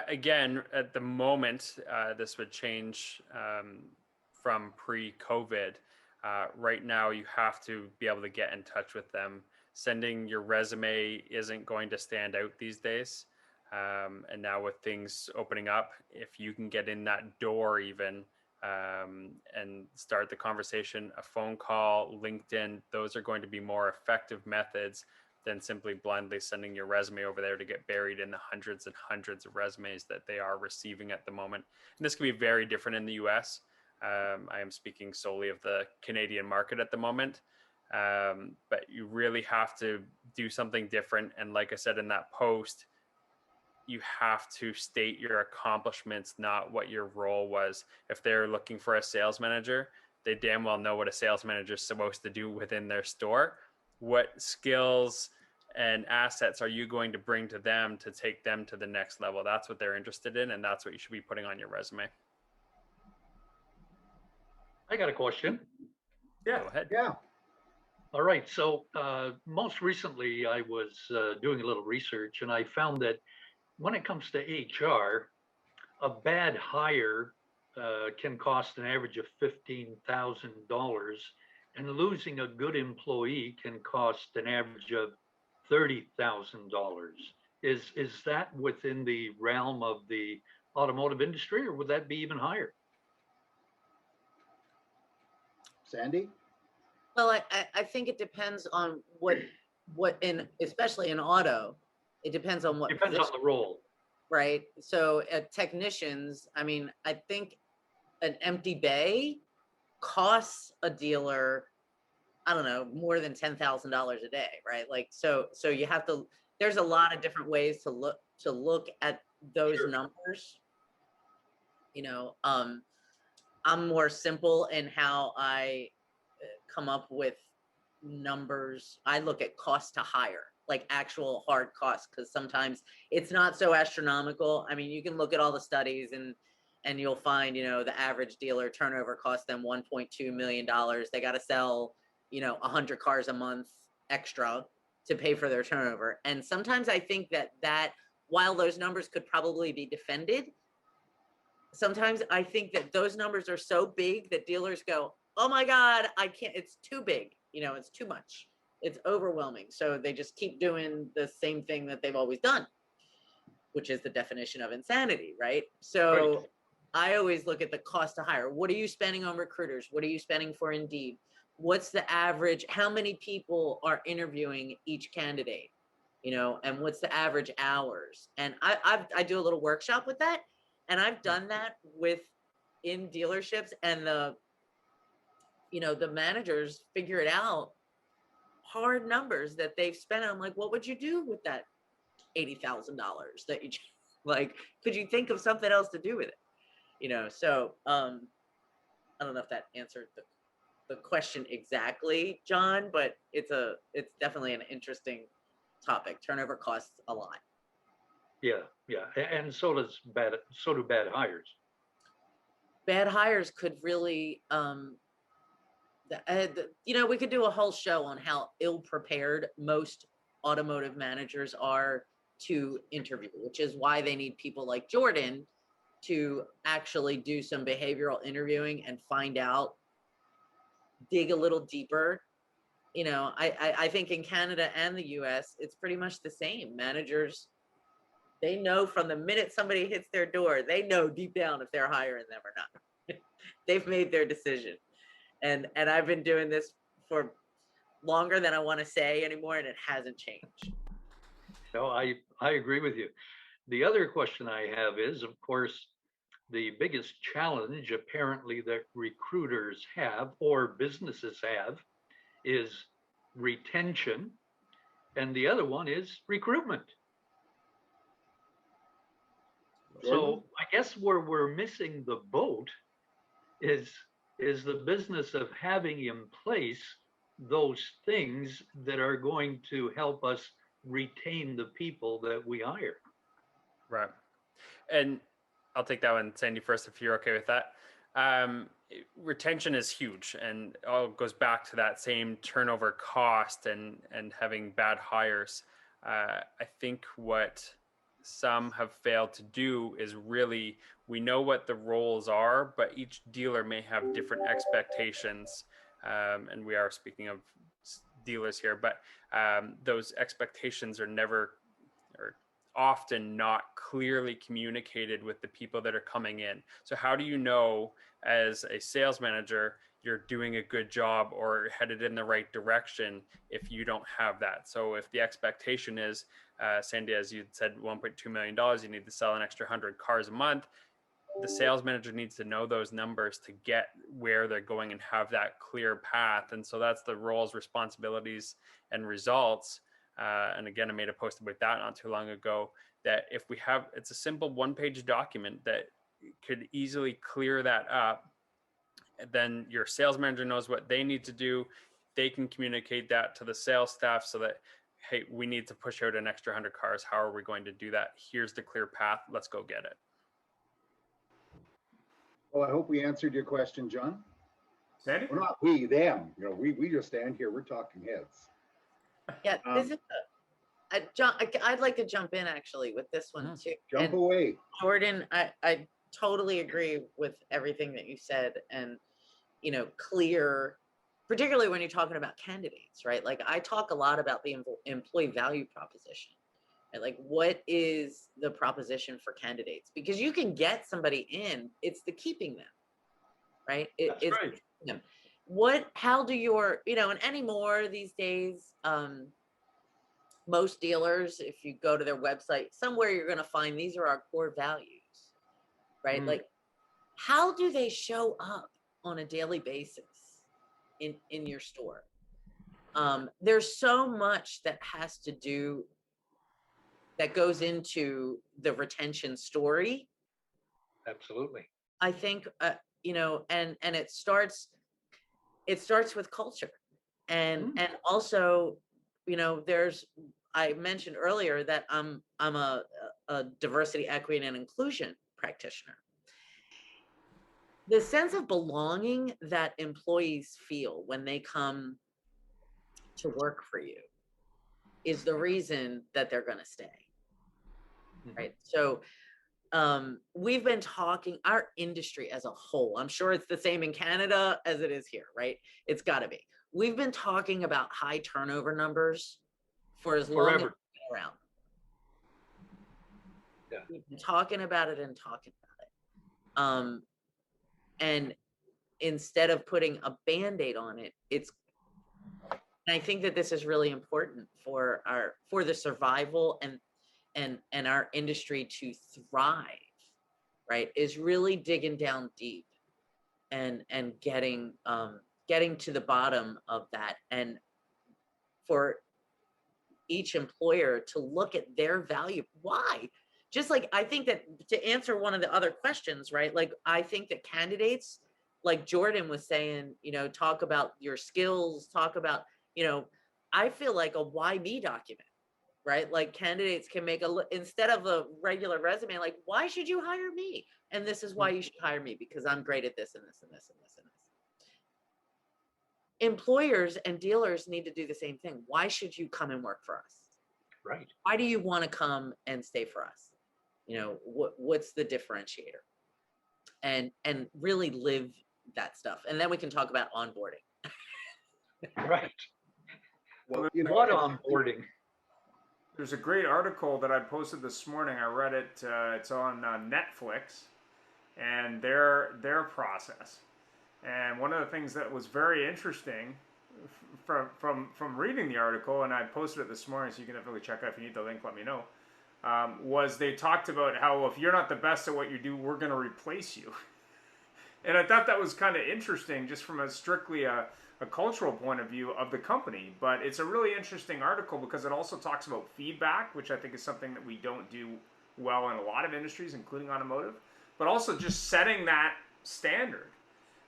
S7: Again, at the moment, this would change from pre-COVID. Right now, you have to be able to get in touch with them. Sending your resume isn't going to stand out these days. And now with things opening up, if you can get in that door even and start the conversation, a phone call, LinkedIn, those are going to be more effective methods than simply blindly sending your resume over there to get buried in the hundreds and hundreds of resumes that they are receiving at the moment. And this can be very different in the US. I am speaking solely of the Canadian market at the moment. But you really have to do something different. And like I said in that post, you have to state your accomplishments, not what your role was. If they're looking for a sales manager, they damn well know what a sales manager is supposed to do within their store. What skills and assets are you going to bring to them to take them to the next level? That's what they're interested in, and that's what you should be putting on your resume.
S4: I got a question.
S1: Yeah.
S7: Go ahead.
S5: Yeah.
S4: All right. So most recently, I was doing a little research, and I found that when it comes to HR, a bad hire can cost an average of $15,000, and losing a good employee can cost an average of $30,000. Is that within the realm of the automotive industry, or would that be even higher?
S5: Sandy?
S6: Well, I think it depends on what especially in auto, it depends on what
S4: Depends on
S6: position,
S4: the role.
S6: right? So at technicians, I mean, I think an empty bay costs a dealer, I don't know, more than $10,000 a day, right? Like, so you have to, there's a lot of different ways to look at those
S4: Sure.
S6: numbers. You know, I'm more simple in how I come up with numbers. I look at cost to hire, like actual hard costs, because sometimes it's not so astronomical. I mean, you can look at all the studies and you'll find, you know, the average dealer turnover costs them $1.2 million. They got to sell, you know, 100 cars a month extra to pay for their turnover. And sometimes I think that while those numbers could probably be defended, sometimes I think that those numbers are so big that dealers go, oh my God, I can't, it's too big. You know, it's too much. It's overwhelming. So they just keep doing the same thing that they've always done, which is the definition of insanity, right? So
S4: Right.
S6: I always look at the cost to hire. What are you spending on recruiters? What are you spending for Indeed? What's the average? How many people are interviewing each candidate? You know, and what's the average hours? And I do a little workshop with that. And I've done that in dealerships, and the managers figure it out, hard numbers that they've spent. I'm like, what would you do with that $80,000 that you like? Could you think of something else to do with it? You know, so I don't know if that answered the question exactly, John, but it's definitely an interesting topic. Turnover costs a lot.
S4: Yeah, yeah, and so do bad hires.
S6: Bad hires could really, we could do a whole show on how ill prepared most automotive managers are to interview, which is why they need people like Jordan to actually do some behavioral interviewing and find out, dig a little deeper. You know, I think in Canada and the US, it's pretty much the same. Managers They know from the minute somebody hits their door, they know deep down if they're hiring them or not. They've made their decision. And I've been doing this for longer than I want to say anymore, and it hasn't changed.
S4: No, I agree with you. The other question I have is, of course, the biggest challenge apparently that recruiters have or businesses have is retention, and the other one is recruitment. So I guess where we're missing the boat is the business of having in place those things that are going to help us retain the people that we hire.
S7: Right. And I'll take that one, Sandy, first, if you're okay with that. Retention is huge, and it all goes back to that same turnover cost and having bad hires. I think what some have failed to do is really, we know what the roles are, but each dealer may have different expectations. And we are speaking of dealers here, but those expectations are never, or often not, clearly communicated with the people that are coming in. So how do you know as a sales manager you're doing a good job or headed in the right direction if you don't have that? So if the expectation is, Sandy, as you said, $1.2 million, you need to sell an extra 100 cars a month, the sales manager needs to know those numbers to get where they're going and have that clear path. And so that's the roles, responsibilities, and results. And again, I made a post about that not too long ago, that if we have, it's a simple one-page document that could easily clear that up, then your sales manager knows what they need to do. They can communicate that to the sales staff so that, hey, we need to push out an extra 100 cars. How are we going to do that? Here's the clear path. Let's go get it.
S5: Well, I hope we answered your question, John.
S1: Sandy?
S5: Well, not we, them. You know, we just stand here. We're talking heads.
S6: Yeah, this is John. I'd like to jump in actually with this one too.
S5: Jump away.
S6: Jordan, I totally agree with everything that you said, and clear, particularly when you're talking about candidates, right? Like, I talk a lot about the employee value proposition. And like, what is the proposition for candidates? Because you can get somebody in, it's the keeping them, right?
S4: That's
S6: it's
S4: right.
S6: them. How do your, and anymore these days, most dealers, if you go to their website, somewhere you're going to find these are our core values, right? Like, how do they show up on a daily basis in your store? There's so much that has to do, that goes into the retention story.
S4: Absolutely.
S6: I think, and it starts with culture, and also, I mentioned earlier that I'm a diversity, equity, and inclusion practitioner. The sense of belonging that employees feel when they come to work for you is the reason that they're going to stay. Right. So we've been talking, our industry as a whole, I'm sure it's the same in Canada as it is here, right? It's got to be. We've been talking about high turnover numbers for as long as we've been around. Yeah. We've been talking about it and talking about it. And instead of putting a Band-Aid on it, and I think that this is really important for the survival and our industry to thrive, right? Is really digging down deep and getting to the bottom of that, and for each employer to look at their value. Why? Just like, I think that to answer one of the other questions, right? Like, I think that candidates, like Jordan was saying, talk about your skills, talk about, I feel like a why me document, right? Like, candidates can make instead of a regular resume, like, why should you hire me? And this is why you should hire me, because I'm great at this and this and this and this and this. Employers and dealers need to do the same thing. Why should you come and work for us?
S4: Right.
S6: Why do you want to come and stay for us? What's the differentiator? And really live that stuff. And then we can talk about onboarding.
S4: Right.
S5: Well,
S4: what onboarding?
S1: There's a great article that I posted this morning. I read it. It's on Netflix, and their process. And one of the things that was very interesting from reading the article, and I posted it this morning, so you can definitely check out. If you need the link, let me know. Was they talked about how if you're not the best at what you do, we're going to replace you. And I thought that was kind of interesting, just from a strictly a cultural point of view of the company. But it's a really interesting article because it also talks about feedback, which I think is something that we don't do well in a lot of industries, including automotive. But also just setting that standard,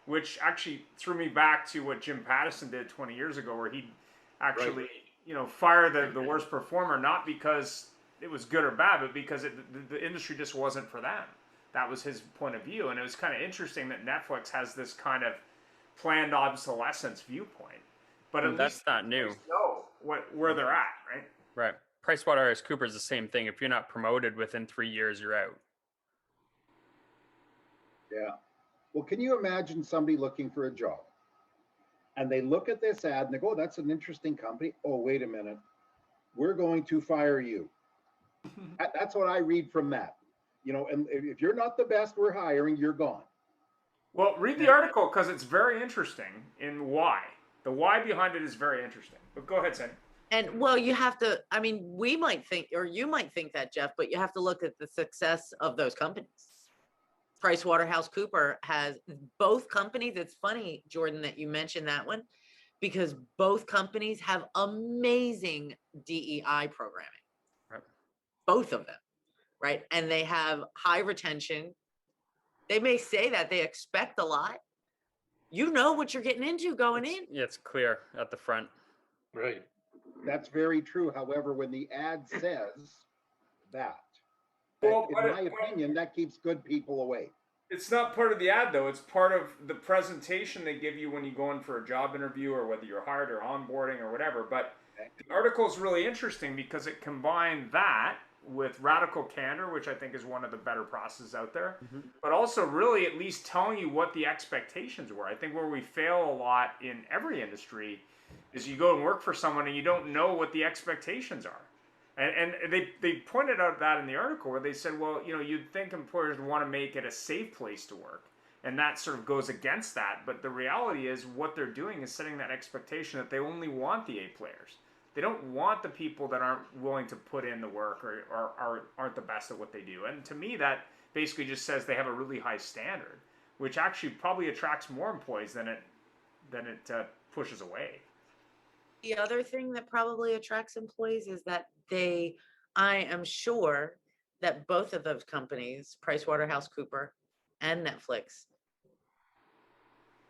S1: which actually threw me back to what Jim Pattison did 20 years ago, where he actually, fired the worst performer, not because it was good or bad, but because the industry just wasn't for them. That was his point of view. And it was kind of interesting that Netflix has this kind of planned obsolescence viewpoint. But at
S7: that's
S1: least
S7: not new.
S1: Know where they're at, right?
S7: Right. PricewaterhouseCoopers is the same thing. If you're not promoted within 3 years, you're out.
S5: Yeah. Well, can you imagine somebody looking for a job and they look at this ad and they go, oh, that's an interesting company. Oh, wait a minute. We're going to fire you. That's what I read from that. And if you're not the best we're hiring, you're gone.
S1: Well, read the article because it's very interesting in why. The why behind it is very interesting. But go ahead, Sandy.
S6: And well, you have to, I mean, we might think, or you might think that, Jeff, but you have to look at the success of those companies. PricewaterhouseCooper has both companies. It's funny, Jordan, that you mentioned that one, because both companies have amazing DEI programming.
S7: Right.
S6: Both of them, right? And they have high retention. They may say that they expect a lot. You know what you're getting into going in.
S7: Yeah, it's clear at the front.
S4: Right.
S5: That's very true. However, when the ad says that,
S1: Well,
S5: in my opinion, that keeps good people away.
S1: It's not part of the ad, though. It's part of the presentation they give you when you go in for a job interview, or whether you're hired or onboarding or whatever. But the article is really interesting because it combined that with radical candor, which I think is one of the better processes out there, but also really at least telling you what the expectations were. I think where we fail a lot in every industry is you go and work for someone and you don't know what the expectations are. And they pointed out that in the article where they said, well, you'd think employers want to make it a safe place to work. And that sort of goes against that. But the reality is what they're doing is setting that expectation that they only want the A players. They don't want the people that aren't willing to put in the work or aren't the best at what they do. And to me, that basically just says they have a really high standard, which actually probably attracts more employees than it pushes away.
S6: The other thing that probably attracts employees is that I am sure that both of those companies, PricewaterhouseCooper and Netflix,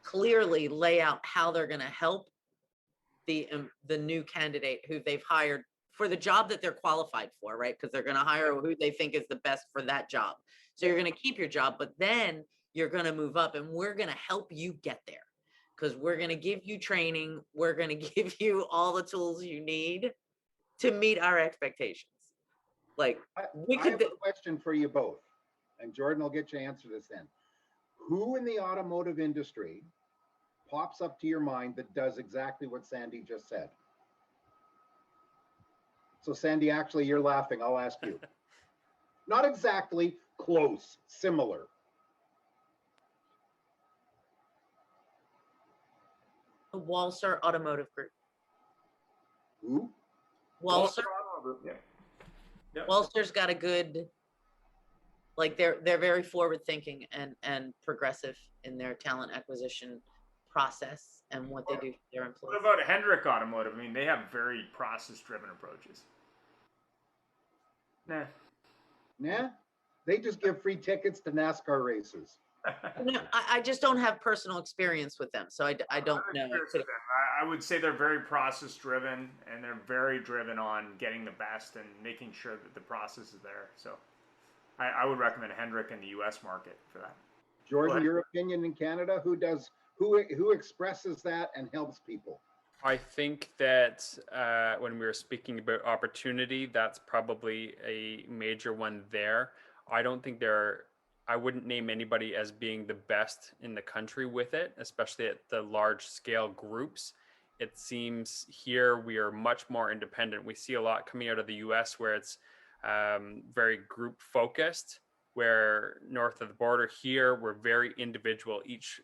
S6: clearly lay out how they're going to help the new candidate who they've hired for the job that they're qualified for, right? Because they're going to hire who they think is the best for that job. So you're going to keep your job, but then you're going to move up, and we're going to help you get there because we're going to give you training. We're going to give you all the tools you need to meet our expectations. Like
S5: I have a question for you both, and Jordan, I'll get you to answer this then. Who in the automotive industry pops up to your mind that does exactly what Sandy just said? So Sandy, actually, you're laughing. I'll ask you. Not exactly, close, similar.
S6: The Walser Automotive Group.
S5: Who?
S6: Walser.
S1: Yeah. Yep.
S6: Walser's got a good, like they're very forward thinking and progressive in their talent acquisition process and what they do for their employees.
S1: What about Hendrick Automotive? I mean, they have very process-driven approaches.
S5: Nah. They just give free tickets to NASCAR races.
S6: No, I just don't have personal experience with them, so I don't know.
S1: I would say they're very process-driven, and they're very driven on getting the best and making sure that the process is there. So I would recommend Hendrick in the U.S. market for that.
S5: Jordan, your opinion in Canada? Who expresses that and helps people?
S7: I think that when we were speaking about opportunity, that's probably a major one there. I don't think I wouldn't name anybody as being the best in the country with it, especially at the large scale groups. It seems here we are much more independent. We see a lot coming out of the US where it's very group focused, where north of the border here, we're very individual. Each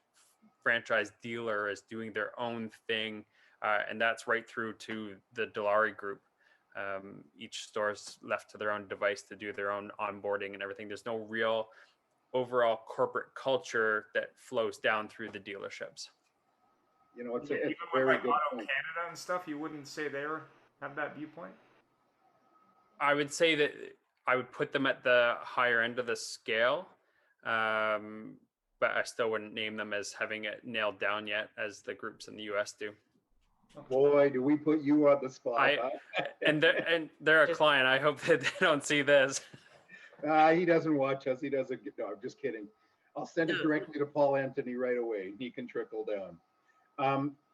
S7: franchise dealer is doing their own thing, and that's right through to the Dilawri group. Each store's left to their own device to do their own onboarding and everything. There's no real overall corporate culture that flows down through the dealerships.
S5: You know, it's
S1: Yeah,
S5: a,
S1: even
S5: it's a
S1: with
S5: very
S1: like
S5: good
S1: Auto
S5: point.
S1: Canada and stuff, you wouldn't say they have that viewpoint?
S7: I would say that I would put them at the higher end of the scale, but I still wouldn't name them as having it nailed down yet as the groups in the US do.
S5: Boy, do we put you on the spot.
S7: And they're a client. I hope that they don't see this.
S5: He doesn't watch us. He doesn't. No, I'm just kidding. I'll send it directly to Paul Anthony right away. He can trickle down.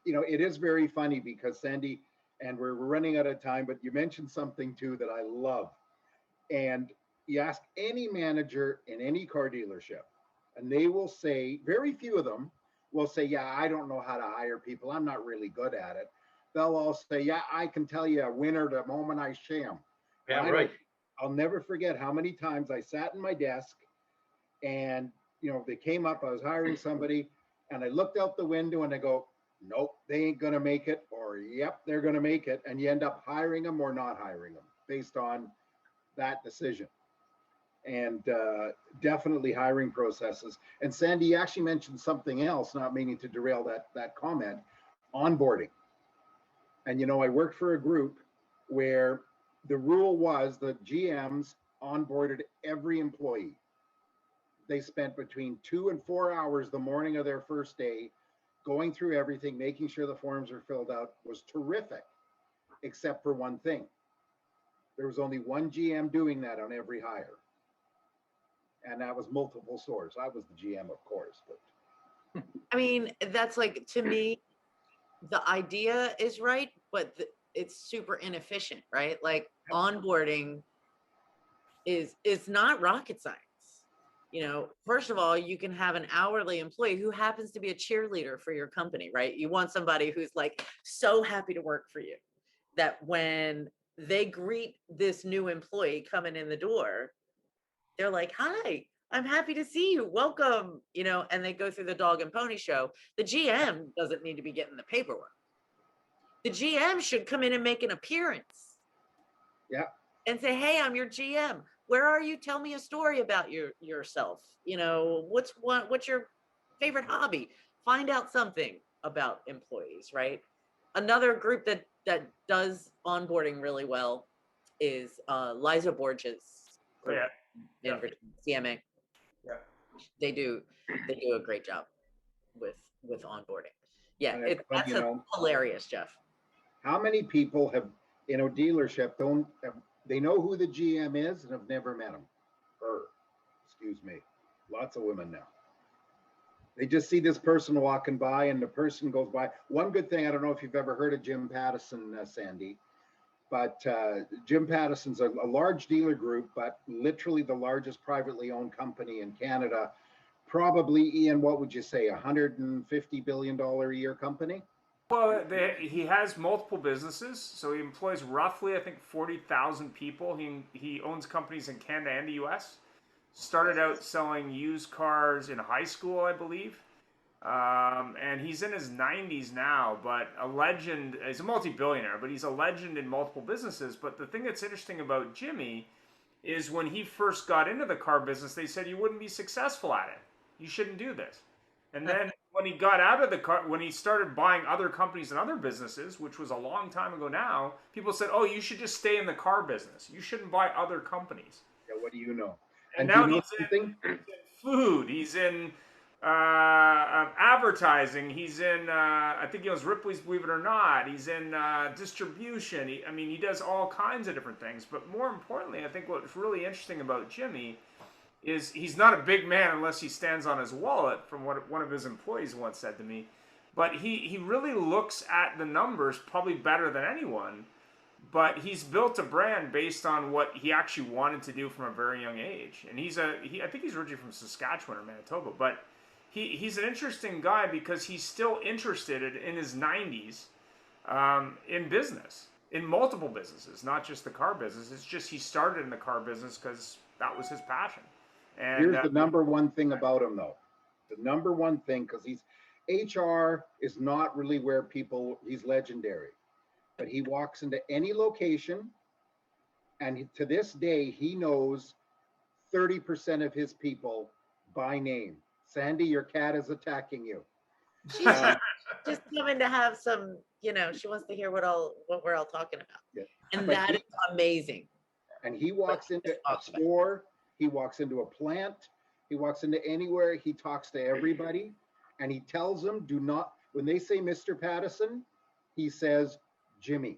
S5: You know, it is very funny because Sandy, and we're running out of time, but you mentioned something too that I love. And you ask any manager in any car dealership, and they will say, very few of them will say, yeah, I don't know how to hire people. I'm not really good at it. They'll all say, yeah, I can tell you a winner the moment I see him.
S4: Yeah, right.
S5: I'll never forget how many times I sat in my desk and, you know, they came up, I was hiring somebody, and I looked out the window and I go, nope, they ain't going to make it, or yep, they're going to make it. And you end up hiring them or not hiring them based on that decision. And definitely hiring processes. And Sandy, you actually mentioned something else, not meaning to derail that comment, onboarding. And, you know, I worked for a group where the rule was the GMs onboarded every employee. They spent between 2 and 4 hours the morning of their first day going through everything, making sure the forms are filled out. Was terrific, except for one thing. There was only one GM doing that on every hire. And that was multiple stores. I was the GM, of course. But
S6: I mean, that's like, to me, the idea is right, but it's super inefficient, right? Like onboarding is not rocket science. You know, first of all, you can have an hourly employee who happens to be a cheerleader for your company, right? You want somebody who's like so happy to work for you that when they greet this new employee coming in the door, they're like, hi, I'm happy to see you. Welcome. You know, and they go through the dog and pony show. The GM doesn't need to be getting the paperwork. The GM should come in and make an appearance.
S5: Yeah.
S6: And say, hey, I'm your GM. Where are you? Tell me a story about yourself. You know, what's your favorite hobby? Find out something about employees, right? Another group that does onboarding really well is Liza Borges.
S1: Yeah.
S6: In CMA.
S1: Yeah.
S6: They do a great job with onboarding. Yeah,
S5: but,
S6: that's hilarious, Jeff.
S5: how many people have in a dealership they know who the GM is and have never met him? Excuse me. Lots of women now. They just see this person walking by and the person goes by. One good thing, I don't know if you've ever heard of Jim Pattison, Sandy, but Jim Pattison's a large dealer group, but literally the largest privately owned company in Canada. Probably, Ian, what would you say, $150 billion a year company?
S1: Well, he has multiple businesses, so he employs roughly, I think, 40,000 people. He owns companies in Canada and the U.S. Started out selling used cars in high school, I believe, and he's in his 90s now. But a legend. He's a multi-billionaire, but he's a legend in multiple businesses. But the thing that's interesting about Jimmy is when he first got into the car business, they said you wouldn't be successful at it. You shouldn't do this. And then when he got out of the car, when he started buying other companies and other businesses, which was a long time ago now, people said, oh, you should just stay in the car business. You shouldn't buy other companies.
S5: Yeah, what do you know?
S1: And now he's in food. He's in advertising. He's in, I think he owns Ripley's, believe it or not. He's in distribution. He does all kinds of different things. But more importantly, I think what's really interesting about Jimmy is he's not a big man unless he stands on his wallet, from what one of his employees once said to me. But he really looks at the numbers probably better than anyone. But he's built a brand based on what he actually wanted to do from a very young age. And I think he's originally from Saskatchewan or Manitoba. But he's an interesting guy because he's still interested in his 90s in business, in multiple businesses, not just the car business. It's just he started in the car business because that was his passion. And
S5: Here's the number one thing about him, though. The number one thing, because HR is not really where he's legendary, but he walks into any location, and to this day, he knows 30% of his people by name. Sandy, your cat is attacking you.
S6: She's just coming to have some, she wants to hear what we're all talking about.
S5: Yeah.
S6: And
S5: But
S6: that is amazing.
S5: And he walks into a store, he walks into a plant, he walks into anywhere, he talks to everybody, and he tells them, when they say Mr. Pattison, he says Jimmy.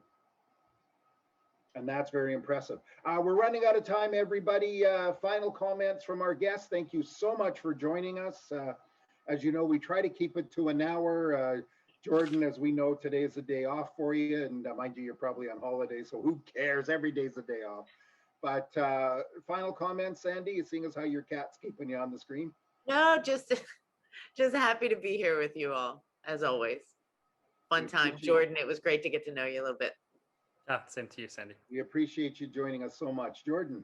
S5: And that's very impressive. We're running out of time, everybody. Final comments from our guests. Thank you so much for joining us. As you know, we try to keep it to an hour. Jordan, as we know, today is a day off for you. And mind you, you're probably on holiday, so who cares? Every day's a day off. But final comments, Sandy, seeing as how your cat's keeping you on the screen.
S6: No, just happy to be here with you all, as always. Fun time. Jordan, it was great to get to know you a little bit.
S7: Same to you, Sandy.
S5: We appreciate you joining us so much. Jordan.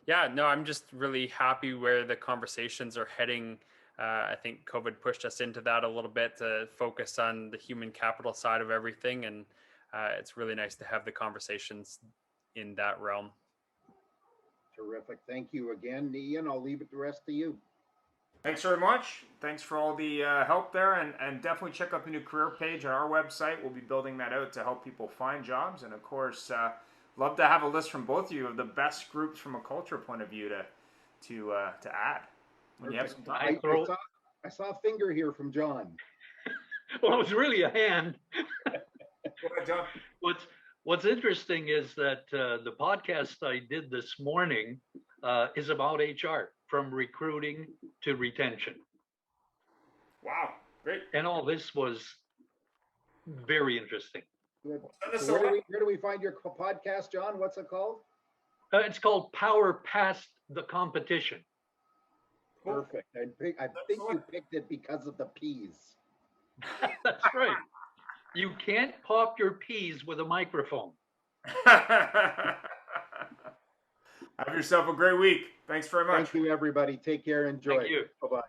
S7: Yeah, no, I'm just really happy where the conversations are heading. I think COVID pushed us into that a little bit to focus on the human capital side of everything. And it's really nice to have the conversations in that realm.
S5: Terrific. Thank you again, Ian. I'll leave it the rest to you.
S1: Thanks very much. Thanks for all the help there, and definitely check out the new career page on our website. We'll be building that out to help people find jobs, and of course, love to have a list from both of you of the best groups from a culture point of view to add when you have some time.
S5: I saw a finger here from John.
S4: Well, it was really a hand.
S1: Go ahead, John.
S4: What's interesting is that the podcast I did this morning is about HR, from recruiting to retention.
S1: Wow, great.
S4: And all this was very interesting.
S5: Good. So where do we find your podcast, John? What's it called?
S4: It's called Power Past the Competition.
S5: Perfect. I think you picked it because of the peas.
S4: That's right. You can't pop your peas with a microphone.
S1: Have yourself a great week. Thanks very much.
S5: Thank you, everybody. Take care. Enjoy.
S4: Thank you.
S5: Bye-bye.